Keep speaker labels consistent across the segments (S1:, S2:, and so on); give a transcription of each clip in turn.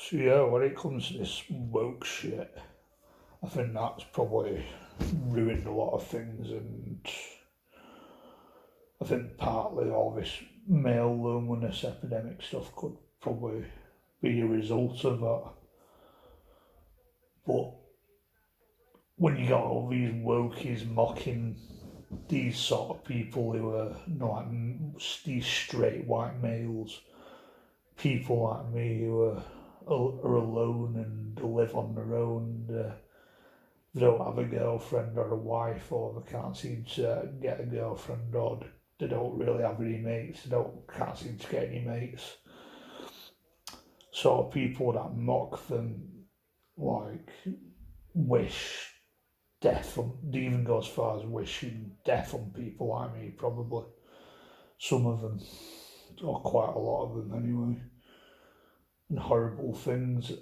S1: So yeah, when it comes to this woke shit, I think that's probably ruined a lot of things, and I think partly all this male loneliness epidemic stuff could probably be a result of that. But when you got all these wokies mocking these sort of people who are these straight white males, people like me who are alone and live on their own. They don't have a girlfriend or a wife, or they can't seem to get a girlfriend, or they don't really have any mates. Can't seem to get any mates. Sort of people that mock them, like wish death on. They even go as far as wishing death on people like me. Probably some of them, or quite a lot of them anyway, and horrible things.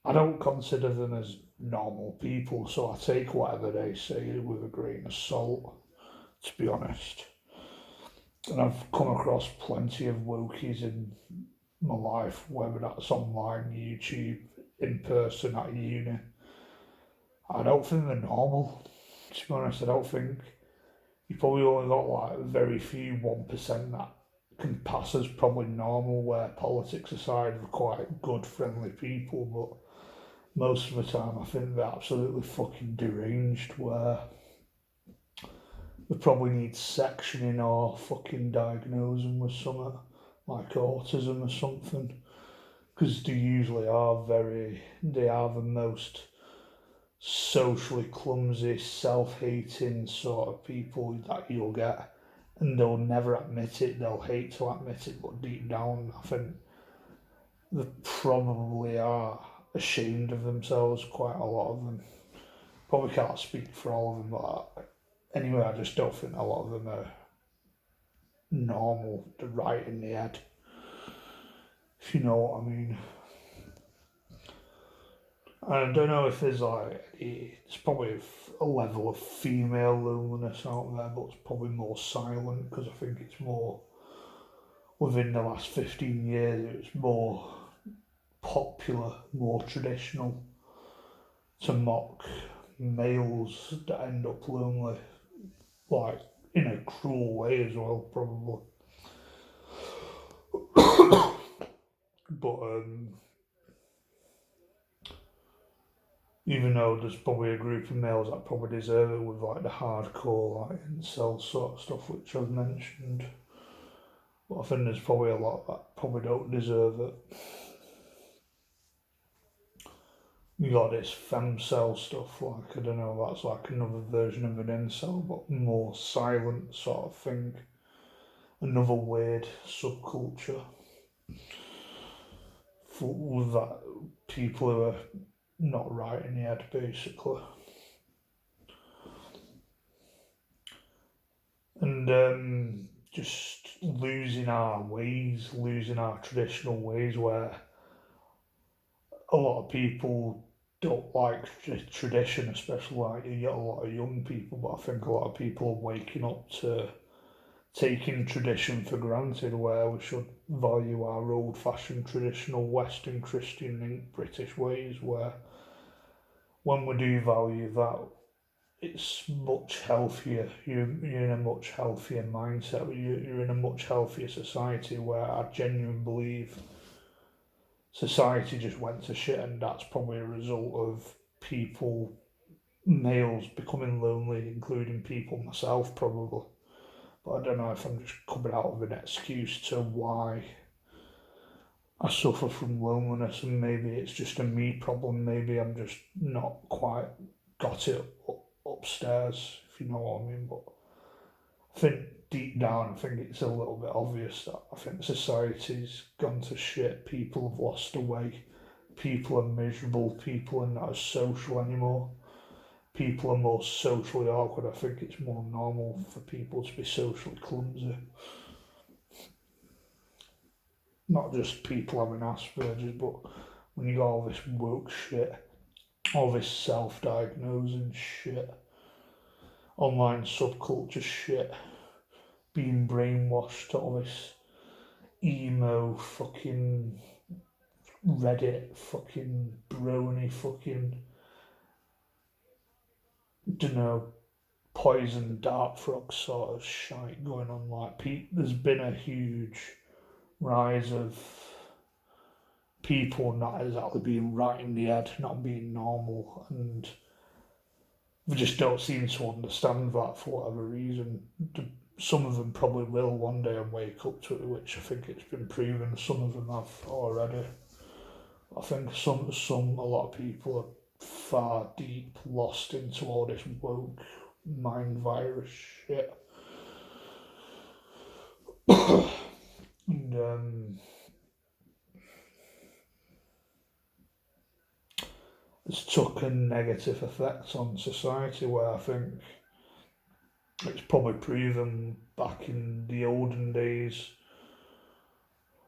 S1: I don't consider them as normal people, so I take whatever they say with a grain of salt, to be honest. And I've come across plenty of wokies in my life, whether that's online, YouTube, in person at uni. I don't think they're normal, to be honest. I don't think you probably only got like very few 1% that can pass as probably normal, where politics aside, they're quite good, friendly people, but most of the time I think they're absolutely fucking deranged, where they probably need sectioning or fucking diagnosing with something like autism or something, because they are the most socially clumsy, self-hating sort of people that you'll get, and they'll never admit it. They'll hate to admit it, but deep down, I think they probably are ashamed of themselves. Quite a lot of them. Probably can't speak for all of them, but anyway, I just don't think a lot of them are normal. They're right in the head, if you know what I mean. I don't know if it's probably a level of female loneliness out there, but it's probably more silent, because I think it's more within the last 15 years, it's more popular, more traditional to mock males that end up lonely, like in a cruel way as well, probably. But even though there's probably a group of males that probably deserve it, with like the hardcore, like incel sort of stuff which I've mentioned. But I think there's probably a lot that probably don't deserve it. You got this femcel stuff, like, I don't know, that's like another version of an incel, but more silent sort of thing. Another weird subculture with that people who are not right in the head, basically. And just losing our ways, losing our traditional ways, where a lot of people don't like tradition, especially like you get a lot of young people, but I think a lot of people are waking up to taking tradition for granted, where we should value our old fashioned traditional Western Christian British ways, where when we do value that, it's much healthier. You're in a much healthier mindset. You're in a much healthier society, where I genuinely believe society just went to shit, and that's probably a result of people, males, becoming lonely, including people myself, probably. But I don't know if I'm just coming out of an excuse to why I suffer from loneliness, and maybe it's just a me problem. Maybe I'm just not quite got it upstairs, if you know what I mean. But I think deep down, I think it's a little bit obvious that I think society's gone to shit. People have lost their way. People are miserable. People are not as social anymore. People are more socially awkward. I think it's more normal for people to be socially clumsy. Not just people having Asperger's, but when you got all this woke shit, all this self-diagnosing shit, online subculture shit, being brainwashed to all this emo fucking Reddit fucking brony fucking, dunno, poison dart frog sort of shite going on. Like, there's been a huge rise of people not exactly being right in the head, not being normal, and they just don't seem to understand that for whatever reason. Some of them probably will one day and wake up to it, which I think it's been proven. Some of them have already. I think a lot of people are far deep lost into all this woke mind virus shit. And it's took a negative effect on society where I think it's probably proven back in the olden days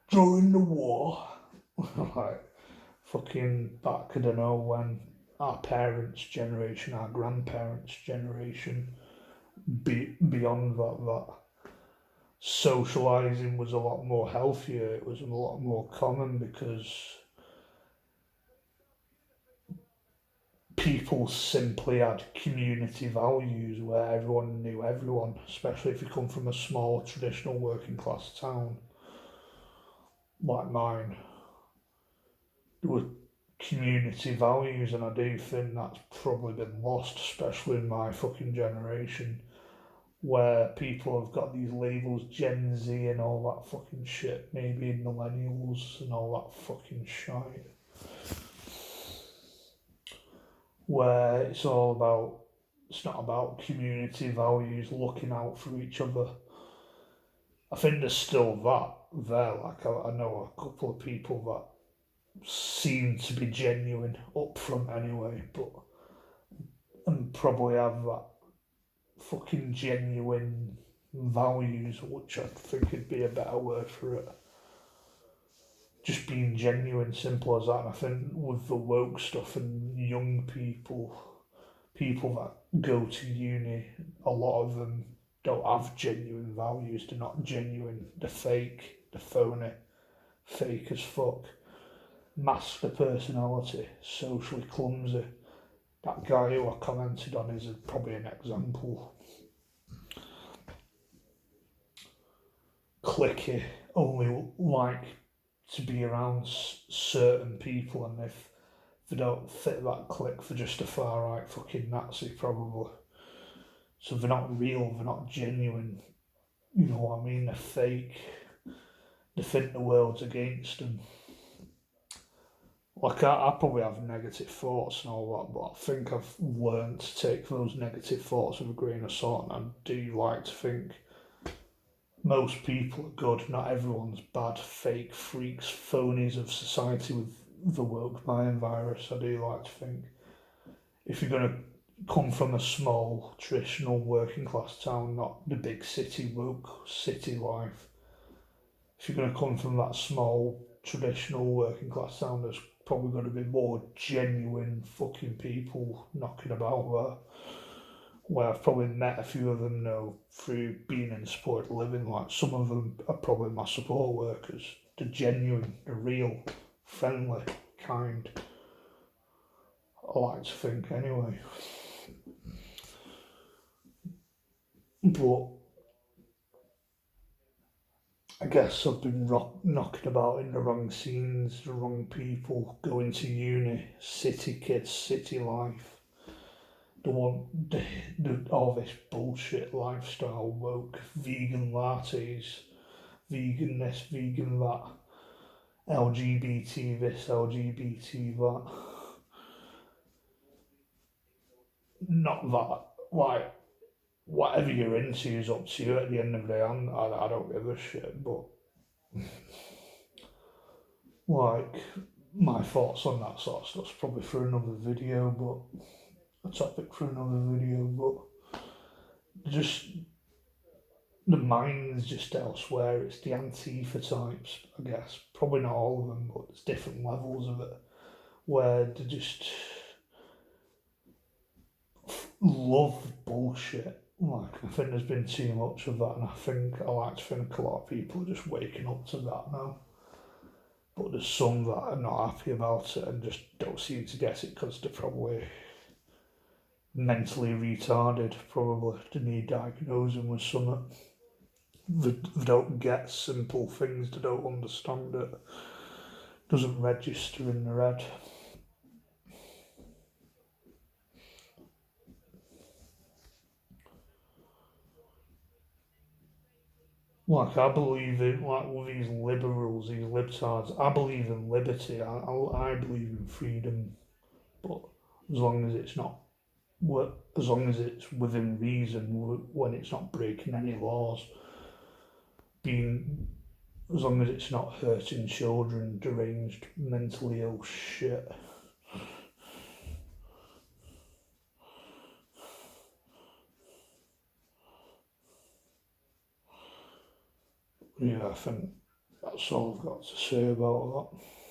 S1: during the war, like fucking back, I don't know, when our parents' generation, our grandparents' generation, beyond that socialising was a lot more healthier, it was a lot more common because people simply had community values where everyone knew everyone, especially if you come from a small traditional working class town like mine. There were community values, and I do think that's probably been lost, especially in my fucking generation, where people have got these labels Gen Z and all that fucking shit, maybe millennials and all that fucking shit, where it's not about community values, looking out for each other. I think there's still that there. Like, I know a couple of people that seem to be genuine up front anyway, but and probably have that fucking genuine values, which I think would be a better word for it. Just being genuine, simple as that. And I think with the woke stuff and young people that go to uni, a lot of them don't have genuine values. They're not genuine. They're fake. They're phony. Fake as fuck. Mask the personality. Socially clumsy. That guy who I commented on is probably an example. Clicky. Only like to be around certain people, and if they don't fit that clique, they're just a far right fucking Nazi probably. So they're not real, they're not genuine. You know what I mean? They're fake. They think the world's against them. Like, I probably have negative thoughts and all that, but I think I've learned to take those negative thoughts with a grain of salt, and I do like to think most people are good, not everyone's bad, fake freaks, phonies of society with the woke mind virus. I do like to think if you're going to come from a small, traditional working class town, not the big city woke city life, if you're going to come from that small, traditional working class town, there's probably going to be more genuine fucking people knocking about there. Where I've probably met a few of them now through being in supported living. Like, some of them are probably my support workers. They're genuine, they're real, friendly, kind. I like to think anyway. But I guess I've been knocking about in the wrong scenes, the wrong people, going to uni, city kids, city life. They want all this bullshit lifestyle, woke, vegan lattes, vegan this, vegan that, LGBT this, LGBT that. Not that, like, whatever you're into is up to you at the end of the day. I don't give a shit, but like, my thoughts on that sort of stuff's probably for another video, but a topic for another video, but just the mind's just elsewhere. It's the Antifa types, I guess. Probably not all of them, but there's different levels of it where they just love bullshit. Like, I think there's been too much of that, and I like to think a lot of people are just waking up to that now. But there's some that are not happy about it and just don't seem to get it because they're probably mentally retarded, probably. They need diagnosing with something. They don't get simple things, they don't understand it. Doesn't register in their head. Like, I believe in, like, with these liberals, these libtards, I believe in liberty, I believe in freedom, but as long as it's not, as long as it's within reason, when it's not breaking any laws, being, as long as it's not hurting children, deranged, mentally ill shit. Yeah, I think that's all I've got to say about that.